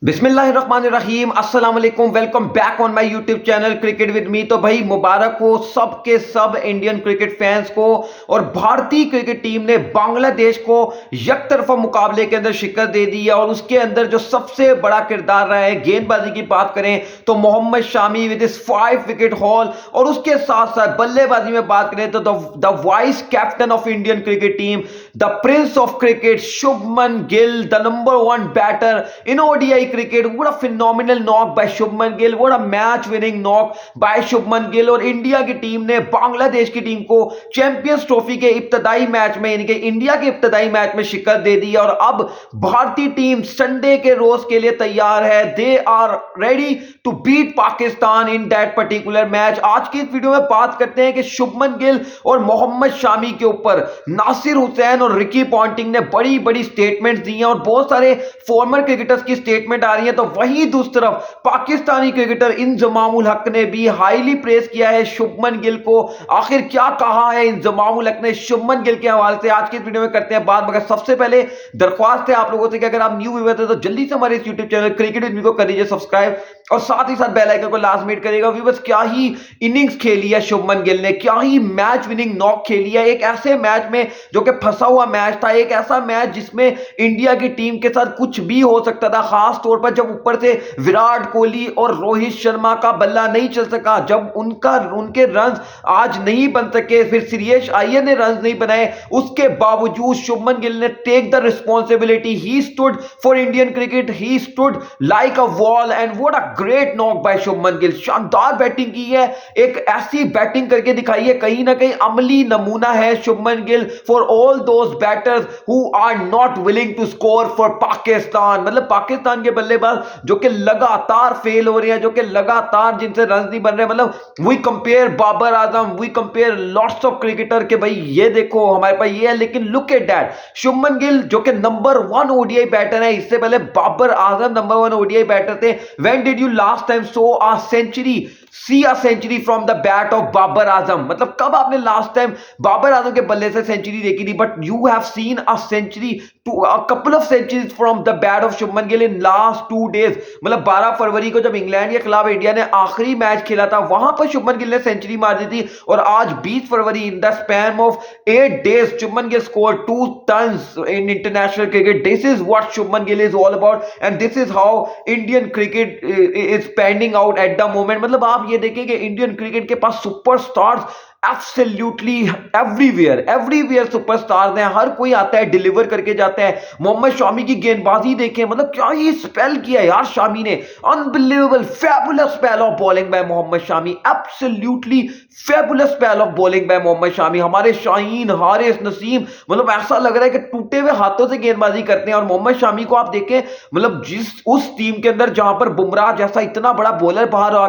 बिस्मिल्लाहिर्रहमानिर्रहीम अस्सलाम वालेकुम welcome back on my YouTube channel cricket with me. तो भाई मुबारक हो सब के सब इंडियन क्रिकेट फैंस को। और भारतीय क्रिकेट टीम ने बांग्लादेश को यकतरफा मुकाबले के अंदर शिकस्त दे दी है और उसके अंदर जो सबसे बड़ा किरदार रहा है, गेंदबाजी की बात करें तो मोहम्मद शामी विद इस 5 विकेट हॉल, और उसके साथ साथ बल्लेबाजी में बात करें तो the vice captain of Indian cricket team, the prince of cricket Shubman Gill, the number 1 batter in ODI cricket. What a phenomenal knock by Shubman Gill. What a match winning knock by Shubman Gill. और India की team ने बांग्लादेश की team को champions trophy के इब्तदाई match में, यानी कि इंडिया के इब्तदाई मैच में शिकस्त दे दी। और अब भारतीय टीम संडे के रोज के लिए तैयार है। They are ready to beat Pakistan in that particular match. आज की इस वीडियो में बात करते हैं कि शुभमन गिल और मोहम्मद शामी के ऊपर नासिर हुसैन और रिकी पॉन्टिंग ने बड़ी बड़ी स्टेटमेंट्स दी हैं और बहुत सारे फॉर्मर क्रिकेटर्स की स्टेटमेंट आ रही है। तो वहीं दूसरी तरफ पाकिस्तानी क्रिकेटर इंजमामुल हक ने भी हाईली प्रेस किया है शुभमन गिल को। आखिर क्या कहा है इंजमामुल हक ने शुभमन गिल के हवाले से, आज की वीडियो में करते हैं बात। मगर सबसे पहले दरख्वास्त है आप लोगों से कि अगर आप न्यू व्यूअर थे तो जल्दी से हमारे इस YouTube channel cricket with me को कर दीजिए सब्सक्राइब और साथ ही साथ बेल आइकन को लाजमी हिट करिएगा। व्यूअर्स, क्या ही इनिंग्स खेली है शुभमन गिल ने, क्या ही मैच विनिंग नॉक खेली है एक ऐसे मैच में जो कि फंसा हुआ मैच था, एक ऐसा मैच जिसमें इंडिया की टीम के साथ कुछ भी हो सकता था। खास तौर पर जब ऊपर से विराट कोहली और रोहित शर्मा का बल्ला नहीं चल सका, जब उनके रन आज नहीं बन सके, फिर श्रेयस अय्यर ने रन नहीं बनाए, उसके बावजूद शुभमन गिल ने take the responsibility. He stood for Indian cricket, he stood like a wall and what a great knock by Shubman Gill. शानदार बैटिंग की है, एक ऐसी बैटिंग करके दिखाई है, कहीं ना कहीं अमली नमूना है Shubman Gill for all those batters who are not willing to score for Pakistan. मतलब पाकिस्तान के बल्लेबाज जो कि लगातार फेल हो रहे हैं, जो कि लगातार जिनसे रन नहीं बन रहे। मतलब we compare Babar Azam, we compare lots of cricketer के भाई ये देखो हमारे पास ये है, लेकिन look at that Shubman Gill जो कि नंबर 1 ओडीआई बैटर है, इससे पहले Babar Azam number 1 ODI batter थे। When did you last time saw a century, see a century from the bat of Babar Azam? मतलब कब आपने लास्ट टाइम बाबर आजम के बल्ले से सेंचुरी देखी थी? But you have seen a century to a couple of centuries from the bat of Shubman Gill in last 2 days. मतलब 12 फरवरी को जब इंग्लैंड के खिलाफ इंडिया ने आखिरी मैच खेला था, वहां पर शुभमन गिल ने सेंचुरी मार दी थी। और आज 20 फरवरी in the span of 8 days Shubman Gill score 2 tons in international cricket. This is what Shubman Gill is all about and this is how Indian cricket is panning out at the moment. मतलब आप ये देखें कि इंडियन क्रिकेट के पास सुपरस्टार्स एब्सोल्युटली एवरीवेयर सुपरस्टार हैं, हर कोई आता है डिलीवर करके जाता है। मोहम्मद शामी की गेंदबाजी देखें, मतलब क्या ही स्पेल किया यार शामी ने, unbelievable fabulous spell of bowling by Mohammed Shami, absolutely fabulous spell of bowling by Mohammed Shami. हमारे शाहीन हारिस नसीम मतलब ऐसा लग रहा है कि टूटे हुए हाथों से गेंदबाजी करते हैं। और मोहम्मद शामी को आप देखें, मतलब जिस उस टीम के अंदर जहां पर बुमराह जैसा इतना बड़ा बॉलर बाहर हो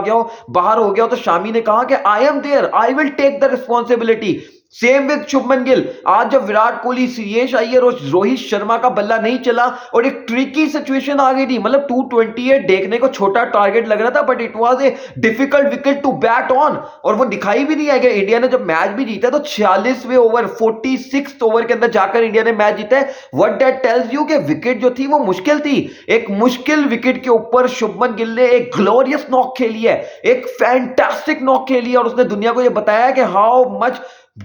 गया हो, तो शामी ने कहा कि I am there, I will take the responsibility. Same with Shubman Gill. आज जब विराट कोहली, श्रेयस अय्यर और रोहित शर्मा का बल्ला नहीं चला और एक ट्रिकी सिचुएशन आ गई थी, मतलब 228 देखने को छोटा टारगेट लग रहा था, but it was a difficult wicket to bat on. और वो दिखाई भी नहीं आएगा। इंडिया ने जब मैच भी जीता तो 46वें ओवर 46th ओवर के अंदर जाकर इंडिया ने मैच जीता है। व्हाट दैट टेल्स यू कि विकेट जो थी वो मुश्किल थी। एक मुश्किल विकेट के ऊपर शुभमन गिल ने एक ग्लोरियस नॉक खेली है, एक फैंटास्टिक नॉक खेली है और उसने दुनिया को यह बताया कि how much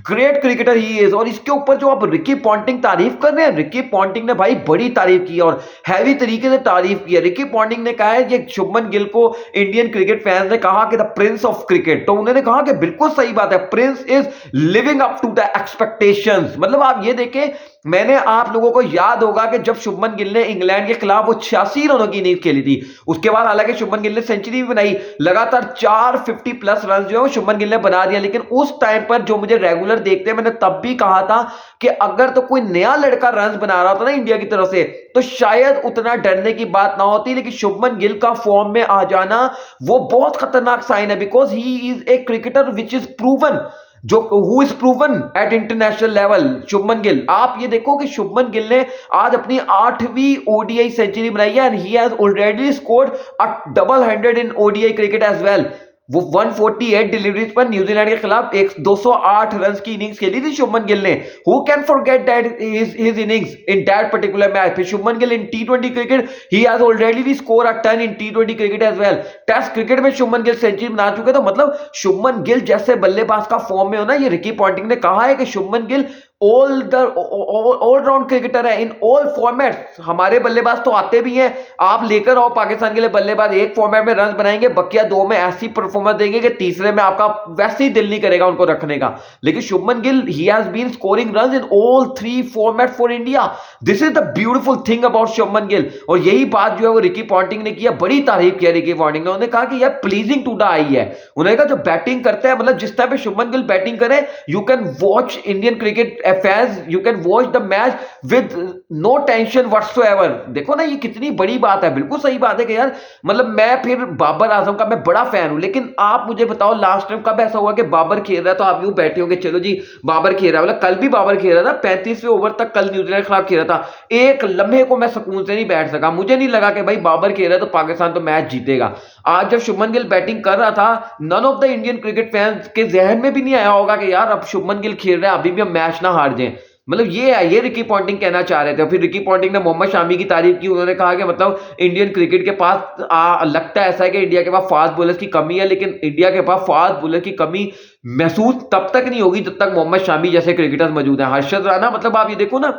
great cricketer he is. और इसके ऊपर जो आप रिकी पॉन्टिंग तारीफ कर रहे हैं, रिकी पॉन्टिंग ने भाई बड़ी तारीफ की और हैवी तरीके से तारीफ की है। रिकी पॉन्टिंग ने कहा है कि शुभमन गिल को इंडियन क्रिकेट फैंस ने कहा कि द प्रिंस ऑफ क्रिकेट, तो उन्होंने कहा कि बिल्कुल सही बात है, prince is living up to the expectations. मतलब आप ये देखें, मैंने आप लोगों को याद होगा कि जब शुभमन गिल ने इंग्लैंड के खिलाफ वो 86 रनों की इनिंग्स खेली थी, उसके बाद हालांकि शुभमन गिल ने सेंचुरी भी बनाई, लगातार 450 प्लस रन जो है वो शुभमन गिल ने बना दिया। लेकिन उस टाइम पर जो मुझे रेगुलर देखते हैं, मैंने तब भी कहा था कि अगर तो कोई नया लड़का रन बना रहा था ना इंडिया की तरफ से, तो शायद उतना डरने की बात ना होती। लेकिन शुभमन गिल का फॉर्म में आ जाना वो बहुत खतरनाक साइन है, because he is a cricketer which is proven, जो who is proven at international level. Shubman Gill, आप ये देखो कि शुभमन गिल ने आज अपनी 8वीं ओडीआई सेंचुरी बनाई है and he has already scored a double 100 in ODI cricket as well. वो 148 डिलीवरीज पर न्यूजीलैंड के खिलाफ एक 208 रन की इनिंग्स खेली थी शुभमन गिल ने। Who can forget that his innings in that particular match. फिर शुभमन गिल इन टी20 cricket he has already score a ton in टी20 cricket as well. Test cricket में शुभमन गिल सेंचुरी बना चुके, तो मतलब शुभमन गिल जैसे बल्लेबाज का फॉर्म में हो ना, ये रिकी पॉन्टिंग ने कहा है कि शुभमन गिल ऑलराउंड क्रिकेटर है इन ऑल फॉर्मेट्स। हमारे बल्लेबाज तो आते भी हैं, आप लेकर आओ पाकिस्तान के लिए बल्लेबाज, एक फॉर्मेट में रन बनाएंगे, बकिया दो में ऐसी परफॉर्मेंस देंगे कि तीसरे में आपका वैसे ही दिल नहीं करेगा उनको रखने का। लेकिन Shubman Gill he has been scoring run in all 3 format for India. This is the beautiful thing about Shubman Gill. और यही बात जो है वो रिकी पॉन्टिंग ने किया, बड़ी तारीफ किया रिकी पॉन्टिंग ने। उन्होंने कहा कि यार प्लीजिंग टू द आई है। उन्होंने कहा जो बैटिंग करते हैं, मतलब जिस टाइम पे शुभमन गिल बैटिंग करे, you can watch Indian cricket fans, you can watch the match with no tension whatsoever. देखो ना, ये कितनी बड़ी बात है। बिल्कुल सही बात है कि यार मतलब मैं फिर बाबर आजम का मैं बड़ा फैन हूं, लेकिन आप मुझे बताओ लास्ट टाइम कब ऐसा हुआ कि बाबर खेल रहा है तो आप यूं बैठे होंगे चलो जी बाबर खेल रहा है। मतलब कल भी बाबर खेल रहा था, 35वें ओवर तक कल न्यूजीलैंड के खिलाफ खेल रहा था, एक लम्हे को मैं सुकून से नहीं बैठ सका। मुझे नहीं लगा कि भाई बाबर खेल रहा है तो पाकिस्तान तो मैच जीतेगा। आज जब शुभमन गिल बैटिंग कर रहा था, none of the Indian cricket fans के जहन में भी नहीं आया होगा कि यार अब शुभमन गिल खेल रहा है, अभी भी हम मैच ना हार जाएं। मतलब ये रिकी पॉन्टिंग कहना चाह रहे थे। फिर रिकी पॉन्टिंग ने मोहम्मद शामी की तारीफ की। उन्होंने कहा कि मतलब इंडियन क्रिकेट के पास लगता है ऐसा है कि इंडिया के पास फास्ट बॉलर्स की कमी है, लेकिन इंडिया के पास फास्ट बॉलर की कमी महसूस तब तक नहीं होगी जब तक मोहम्मद शामी जैसे क्रिकेटर्स मौजूद हैं। हर्षद राणा, मतलब आप ये देखो ना,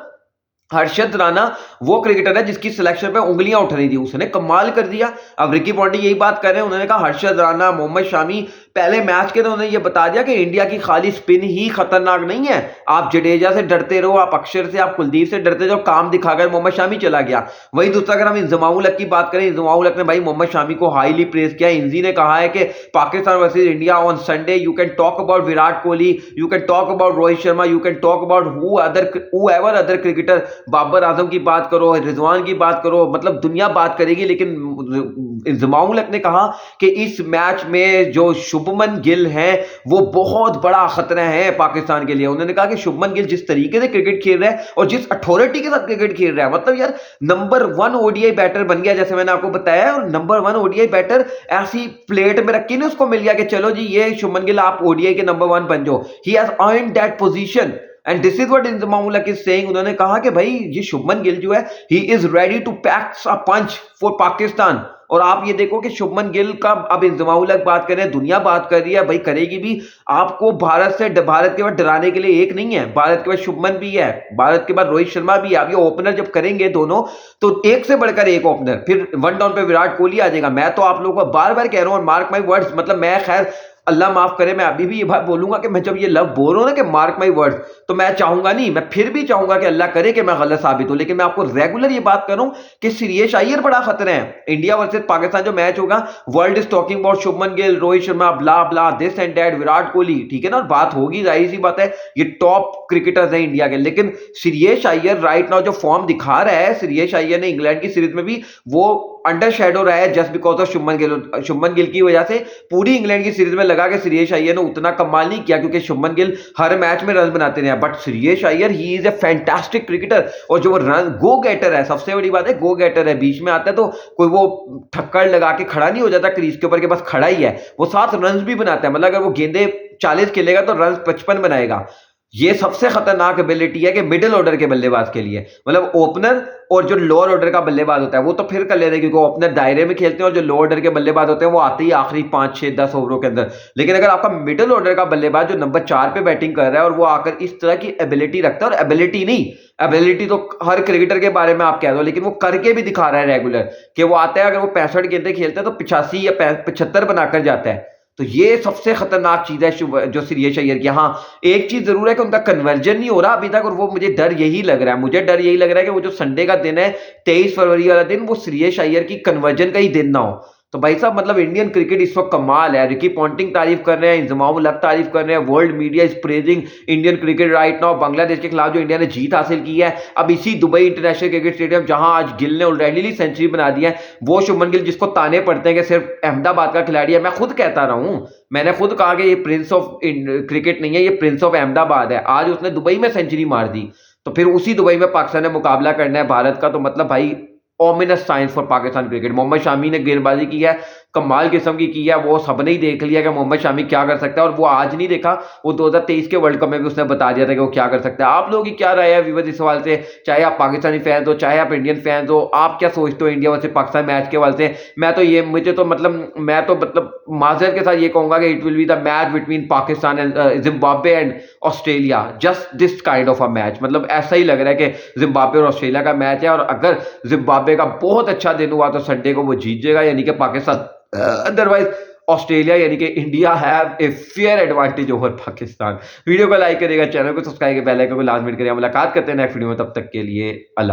हर्षद राणा वो क्रिकेटर है जिसकी सिलेक्शन पे उंगलियां उठ रही थी, उसने कमाल कर दिया। अब रिकी पॉन्टिंग यही बात कर रहे हैं। उन्होंने कहा हर्षद राणा, मोहम्मद शामी पहले मैच के तो उन्होंने ये बता दिया कि इंडिया की खाली स्पिन ही खतरनाक नहीं है, आप जडेजा से डरते रहो, आप अक्षर से, आप कुलदीप से डरते जाओ, काम दिखाकर मोहम्मद शामी चला गया। वही दूसरा अगर हम इंजमाउल हक की बात करें, इंजमाउल हक ने भाई मोहम्मद शामी को हाईली प्रेज किया। इंजी ने कहा है कि Pakistan versus India on Sunday you can talk about Virat Kohli, you can talk about Rohit Sharma, you can talk about whoever other cricketer, Babar Azam की बात करो, रिजवान की बात करो, मतलब दुनिया बात करेगी। लेकिन इंजमाउल हक ने कहा कि इस मैच में जो शुभमन गिल है वो बहुत बड़ा खतरा है पाकिस्तान के लिए। उन्होंने कहा कि शुभमन गिल जिस तरीके से क्रिकेट खेल रहा है और जिस अथॉरिटी के साथ क्रिकेट खेल रहा है, मतलब यार नंबर 1 ओडीआई बैटर बन गया, जैसे मैंने आपको बताया। और नंबर 1 ओडीआई बैटर ऐसी प्लेट में रखी ना उसको मिल गया कि चलो जी ये शुभमन गिल आप ओडीआई के नंबर 1 बन जाओ। He has earned that position and this is what Inzamam-ul Haq is saying. उन्होंने कहा कि भाई ये शुभमन गिल जो है he is ready to pack a punch for Pakistan. और आप ये देखो कि शुभमन गिल का अब इंजमाउल हक बात करें, दुनिया बात कर रही है, भाई करेगी भी। आपको भारत के बाद डराने के लिए एक नहीं है, भारत के बाद शुभमन भी है, भारत के बाद रोहित शर्मा भी है। अब ये ओपनर जब करेंगे दोनों तो एक से बढ़कर एक ओपनर, फिर 1 डाउन पे विराट कोहली आ जाएगा। मैं तो आप लोगों को बार बार कह रहा हूं, मार्क माई वर्ड्स, मतलब मैं खैर अल्लाह माफ करे मैं अभी भी ये बात बोलूंगा कि मैं जब ये लव बोल रहा हूं ना कि मार्क माई वर्ड्स, तो मैं चाहूंगा नहीं, मैं फिर भी चाहूंगा कि अल्लाह करे कि मैं गलत साबित हूं, लेकिन मैं आपको रेगुलर ये बात कर रहा हूं कि श्रेयस अय्यर बड़ा खतरा है। इंडिया वर्सेस पाकिस्तान जो मैच होगा, world is talking about Shubman Gill, Rohit Sharma, blah blah this and that, Virat Kohli, ठीक है ना, और बात होगी, जाहिर सी बात है ये टॉप क्रिकेटर्स हैं इंडिया के। लेकिन श्रेयस अय्यर राइट नाउ जो फॉर्म दिखा रहा है, श्रेयस अय्यर ने इंग्लैंड की सीरीज में भी वो अंडर शेडो रहा है just because of Shubman Gill की वजह से। पूरी इंग्लैंड की सीरीज में लगा कि श्रेयस अय्यर ने उतना कमाल नहीं किया क्योंकि शुभमन गिल हर मैच में रन बनाते रहे, but Shreyas Iyer he is A fantastic cricketer. और जो वो रन गो गेटर है, सबसे बड़ी बात है गो गेटर है, बीच में आता है तो कोई वो ठक्कर लगा के खड़ा नहीं हो जाता क्रीज के ऊपर के बस खड़ा ही है, वो 7 रन भी बनाता है। मतलब अगर वो गेंदे 40 खेलेगा तो रन 55 बनाएगा। ये सबसे खतरनाक एबिलिटी है कि मिडिल ऑर्डर के बल्लेबाज के लिए, मतलब ओपनर और जो लोअर ऑर्डर का बल्लेबाज होता है वो तो फिर कर लेते हैं क्योंकि ओपनर दायरे में खेलते हैं, और जो लोअर ऑर्डर के बल्लेबाज होते हैं वो आते ही आखिरी 5, 6, 10 ओवरों के अंदर। लेकिन अगर आपका मिडिल ऑर्डर का बल्लेबाज जो नंबर 4 पे बैटिंग कर रहा है और वो आकर इस तरह की एबिलिटी रखता है, और एबिलिटी नहीं, एबिलिटी तो हर क्रिकेटर के बारे में आप कह दो, लेकिन वो करके भी दिखा रहा है रेगुलर कि वो आता है, अगर वो 65 गेंदें खेलता है तो 85 या 75 बनाकर जाता है। तो ये सबसे खतरनाक चीज है जो श्रेयस अय्यर की। हाँ, एक चीज जरूर है कि उनका कन्वर्जन नहीं हो रहा अभी तक, और वो मुझे डर यही लग रहा है, कि वो जो संडे का दिन है 23 फरवरी वाला दिन, वो श्रेयस अय्यर की कन्वर्जन का ही दिन ना हो। तो भाई साहब मतलब इंडियन क्रिकेट इस वक्त कमाल है। रिकी पॉन्टिंग तारीफ कर रहे हैं, इंजमाउल हक तारीफ कर रहे हैं, world media is praising Indian cricket right now. Bangladesh के खिलाफ जो इंडिया ने जीत हासिल की है, अब इसी दुबई इंटरनेशनल क्रिकेट स्टेडियम जहां आज गिल ने ऑलरेडी सेंचुरी बना दी है, वो शुभमन गिल जिसको ताने पड़ते हैं कि सिर्फ अहमदाबाद का खिलाड़ी है, मैं खुद कहता रहा हूं, मैंने खुद कहा कि ये प्रिंस ऑफ क्रिकेट नहीं है, ये प्रिंस ऑफ अहमदाबाद है। आज उसने दुबई में सेंचुरी मार दी, तो फिर उसी दुबई में पाकिस्तान ने मुकाबला करना है भारत का, तो मतलब भाई ominous signs for Pakistan cricket. Mohammed Shami ने गेंदबाजी की है, कमाल किस्म की है, वो सबने ही देख लिया कि मोहम्मद शामी क्या कर सकता है, और वो आज नहीं देखा, वो 2023 के वर्ल्ड कप में भी उसने बता दिया था कि वो क्या कर सकता है। आप लोगों की क्या राय है व्यूअर्स इस सवाल से? चाहे आप पाकिस्तानी फैंस हो, चाहे आप इंडियन फैंस हो, आप क्या सोचते हो इंडिया वर्सेस पाकिस्तान मैच के हवाले से? मैं तो माजरत के साथ ये कहूंगा कि it will be the match between Pakistan and Zimbabwe and Australia, just this kind of a match. मतलब ऐसा ही लग रहा है कि जिम्बाब्वे और ऑस्ट्रेलिया का मैच है, और अगर जिम्बाब्वे का बहुत अच्छा दिन हुआ तो संडे को वो जीत जाएगा, यानी कि पाकिस्तान, अदरवाइज ऑस्ट्रेलिया, यानी कि India have a fair advantage over Pakistan. Video को लाइक करिएगा, चैनल को सब्सक्राइब करिएगा, बेल आइकन को लाजमी करिएगा। मुलाकात करते हैं नेक्स्ट वीडियो में, तब तक के लिए अल्लाह।